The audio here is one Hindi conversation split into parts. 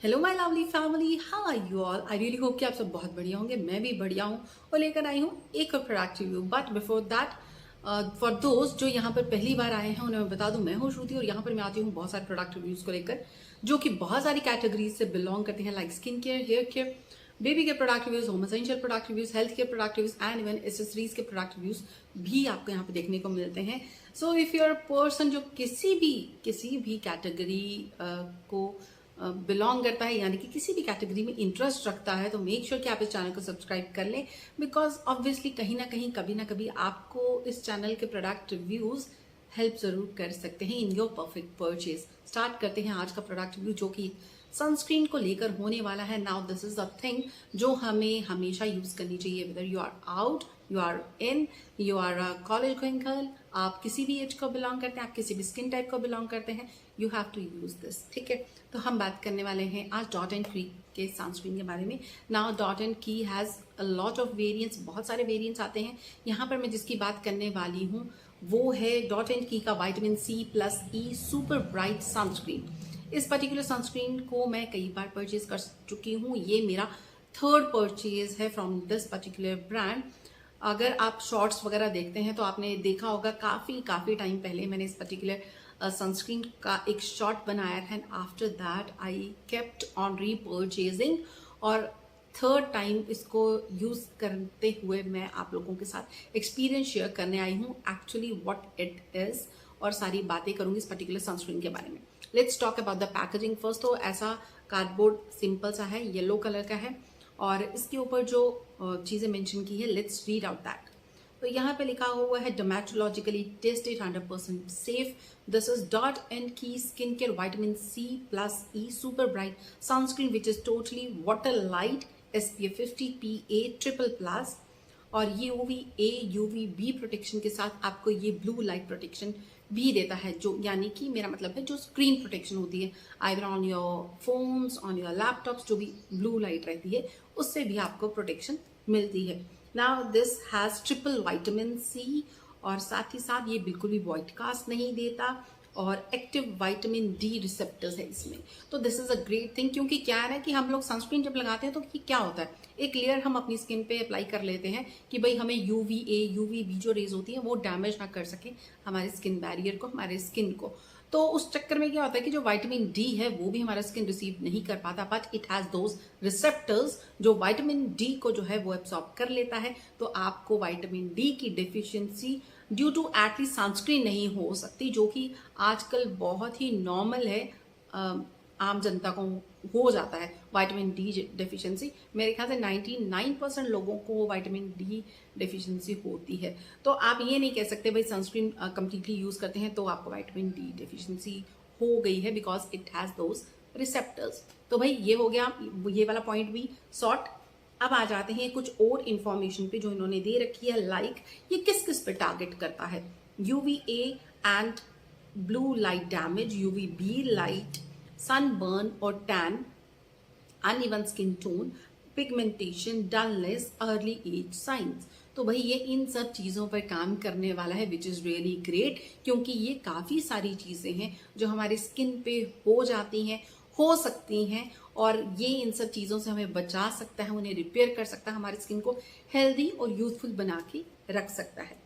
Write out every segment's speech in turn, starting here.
Hello my lovely family, how are you all? I really hope कि आप सब बहुत बढ़िया होंगे। मैं भी बढ़िया हूँ और लेकर आई हूँ एक और product review. But before that, for दोस्त जो यहाँ पर पहली बार आए हैं उन्हें मैं बता दूं, मैं हूँ श्रुति और यहाँ पर मैं आती हूँ बहुत सारे प्रोडक्ट रिव्यूज को लेकर जो कि बहुत सारी कैटेगरीज से बिलोंग करते हैं, like skin care, hair care, baby के product reviews, home essential product reviews, health care product reviews and even accessories के प्रोडक्ट रिव्यूज भी आपको यहाँ पे देखने को मिलते हैं। सो इफ यूर पर्सन जो किसी भी कैटेगरी को बिलोंग करता है, यानी कि किसी भी कैटेगरी में इंटरेस्ट रखता है, तो मेक श्योर कि आप इस चैनल को सब्सक्राइब कर लें। बिकॉज ऑब्वियसली कहीं ना कहीं कभी ना कभी आपको इस चैनल के प्रोडक्ट रिव्यूज हेल्प जरूर कर सकते हैं in your perfect purchase. Start करते हैं आज का प्रोडक्ट रिव्यू जो कि सनस्क्रीन को लेकर होने वाला है। Now this is the thing जो हमें हमेशा यूज करनी चाहिए, whether you are out, you are in, you are college going girl, आप किसी भी एज को बिलोंग करते हैं, आप किसी भी स्किन टाइप को बिलोंग करते हैं, you have to use this. ठीक है, तो हम बात करने वाले हैं आज डॉट एंड की के सनस्क्रीन के बारे में। नाउ डॉट एंड की has a lot of variants, बहुत सारे वेरिएंट्स आते हैं। यहाँ पर मैं जिसकी बात करने वाली हूँ वो है डॉट एंड की का vitamin C plus E super bright sunscreen. इस पर्टिकुलर सनस्क्रीन को मैं कई बार परचेज कर चुकी हूँ, ये मेरा थर्ड परचेज है फ्रॉम दिस पर्टिकुलर ब्रांड। अगर आप शॉर्ट्स वगैरह देखते हैं तो आपने देखा होगा काफ़ी टाइम पहले मैंने इस पर्टिकुलर सनस्क्रीन का एक शॉट बनाया था and after that I kept on repurchasing, और थर्ड टाइम इसको यूज करते हुए मैं आप लोगों के साथ एक्सपीरियंस शेयर करने आई हूँ, एक्चुअली व्हाट इट इज, और सारी बातें करूंगी इस पर्टिकुलर सनस्क्रीन के बारे में। Let's talk about the packaging first. तो ऐसा कार्डबोर्ड सिंपल सा है, येलो कलर का है, और इसके ऊपर जो चीजें मेंशन की है, लेट्स रीड आउट दैट। तो यहाँ पे लिखा हुआ है dermatologically tested 100% safe, this is dot and key skin care vitamin C plus E super bright sunscreen which is totally water light SPF 50 PA triple plus, और ये UVA/UVB प्रोटेक्शन के साथ आपको ये ब्लू लाइट प्रोटेक्शन भी देता है, जो यानी कि मेरा मतलब है जो स्क्रीन प्रोटेक्शन होती है either on your phones, on your laptops, जो भी ब्लू लाइट रहती है उससे भी आपको प्रोटेक्शन मिलती है। Now this has triple vitamin C, और साथ ही साथ ये बिल्कुल भी व्हाइट कास्ट नहीं देता, और एक्टिव विटामिन डी रिसेप्टर्स है इसमें। तो this is a great thing, क्योंकि क्या है ना कि हम लोग सनस्क्रीन जब लगाते हैं तो क्या होता है, एक लेयर हम अपनी स्किन पे अप्लाई कर लेते हैं कि भाई हमें UVA/UVB जो रेज होती है वो डैमेज ना कर सके हमारे स्किन बैरियर को, हमारे स्किन को। तो उस चक्कर में क्या होता है कि जो विटामिन डी है वो भी हमारा स्किन रिसीव नहीं कर पाता, but it has those receptors जो विटामिन डी को जो है वो एब्सॉर्ब कर लेता है। तो आपको विटामिन डी की deficiency due to at least sunscreen नहीं हो सकती, जो कि आजकल बहुत ही नॉर्मल है, आम जनता को हो जाता है विटामिन डी डेफिशिएंसी। मेरे ख्याल से 99% लोगों को विटामिन डी डेफिशिएंसी होती है। तो आप ये नहीं कह सकते भाई सनस्क्रीन कंप्लीटली यूज करते हैं तो आपको विटामिन डी डेफिशिएंसी हो गई है, because it has those receptors. तो भाई ये हो गया ये वाला पॉइंट भी सॉर्ट। अब आ जाते हैं कुछ और इंफॉर्मेशन पे जो इन्होंने दे रखी है, लाइक ये किस किस पे टारगेट करता है। UVA and blue light damage, UVB light, sunburn और tan, uneven skin tone, pigmentation, dullness, early age signs. तो भाई ये इन सब चीज़ों पर काम करने वाला है, विच इज़ रियली ग्रेट, क्योंकि ये काफ़ी सारी चीज़ें हैं जो हमारी स्किन पे हो जाती हैं, हो सकती हैं, और ये इन सब चीज़ों से हमें बचा सकता है, उन्हें रिपेयर कर सकता है, हमारी स्किन को हेल्दी और यूथफुल बना के रख सकता है।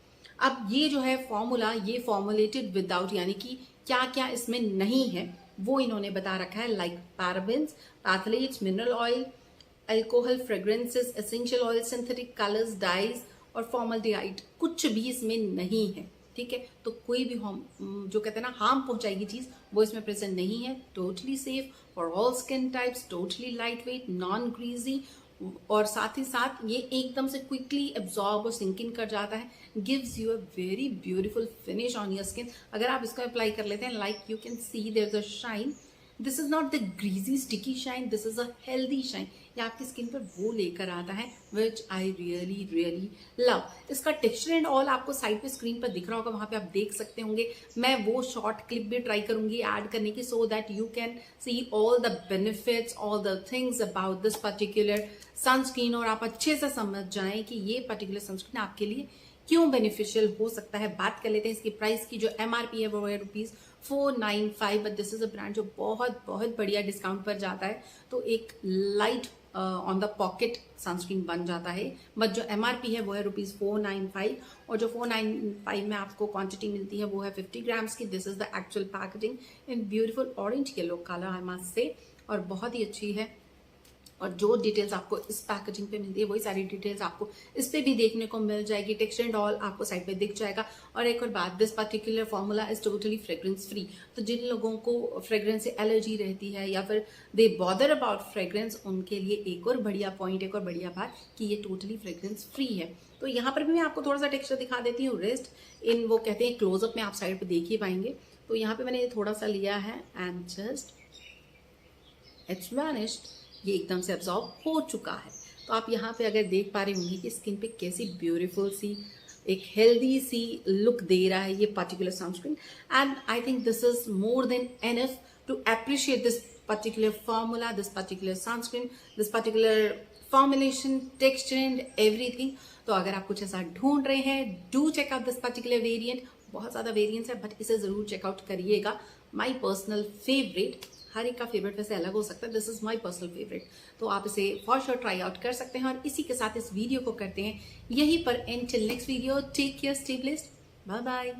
अब ये जो है फॉर्मूला, ये फॉर्मुलेटेड विदाउट, यानी कि क्या क्या इसमें नहीं है वो इन्होंने बता रखा है, like parabens, phthalates, mineral oil, alcohol, fragrances, essential oil, synthetic colours, dyes और फॉर्मल्डिहाइड कुछ भी इसमें नहीं है। ठीक है, तो कोई भी जो कहते हैं ना हार्म पहुंचाएगी चीज वो इसमें प्रेजेंट नहीं है। Totally safe for all skin types, totally light weight, non greasy, और साथ ही साथ ये एकदम से क्विकली एब्जॉर्ब और सिंक इन कर जाता है, gives you a very beautiful finish on your skin. अगर आप इसको अप्लाई कर लेते हैं, like you can see there is a shine, this is not the greasy sticky shine, this is a healthy shine. ये आपकी स्किन पर वो लेकर आता है विच आई रियली लव। इसका टेक्सचर एंड ऑल आपको साइड पे स्क्रीन पर दिख रहा होगा, वहां पे आप देख सकते होंगे। मैं वो शॉर्ट क्लिप भी ट्राई करूंगी ऐड करने की, so that you can see all the benefits, all the things about this particular sunscreen, और आप अच्छे से समझ जाएं कि ये पर्टिकुलर सनस्क्रीन आपके लिए क्यों बेनिफिशियल हो सकता है, बात कर लेते हैं इसकी प्राइस की। जो MRP है वो है ₹495, but this is a brand जो बहुत बहुत बढ़िया डिस्काउंट पर जाता है, तो एक light on the pocket sunscreen बन जाता है। बट जो MRP है वो है ₹495, और जो 495 में आपको क्वांटिटी मिलती है वो है 50 ग्राम्स की। This is the actual packaging in beautiful orange yellow colour, I must say, और बहुत ही अच्छी है। और जो डिटेल्स आपको इस पैकेजिंग पे मिलती है वही सारी डिटेल्स आपको इस पे भी देखने को मिल जाएगी। टेक्सचर एंड ऑल आपको साइड पे दिख जाएगा। और एक और बात, this particular formula is totally fragrance free. तो जिन लोगों को फ्रेग्रेंस से एलर्जी रहती है या फिर दे बॉदर अबाउट फ्रेग्रेंस, उनके लिए एक और बढ़िया पॉइंट, एक और बढ़िया बात कि ये टोटली फ्रेग्रेंस फ्री है। तो यहाँ पर भी मैं आपको थोड़ा सा टेक्सचर दिखा देती हूँ। रेस्ट इन वो कहते हैं क्लोजअप में आप साइड पे देख ही पाएंगे। तो यहाँ पे मैंने थोड़ा सा लिया है एंड जस्ट इट्स वैनिश्ड, ये एकदम से अब्जॉर्ब हो चुका है। तो आप यहाँ पे अगर देख पा रहे होंगे कि स्किन पे कैसी ब्यूटीफुल सी एक हेल्दी सी लुक दे रहा है ये particular sunscreen. And I think this is more than enough to appreciate this particular formula, this particular sunscreen, this particular formulation, texture and everything. तो अगर आप कुछ ऐसा ढूंढ रहे हैं, do check out this particular variant. बहुत ज्यादा वेरिएंट्स है, बट इसे जरूर चेकआउट करिएगा। माई पर्सनल फेवरेट, हर एक का फेवरेट वैसे अलग हो सकता है, this is my personal favourite. तो आप इसे फॉर श्योर ट्राई आउट कर सकते हैं। और इसी के साथ इस वीडियो को करते हैं यहीं पर end. Till next video, take care, stay blessed, bye bye.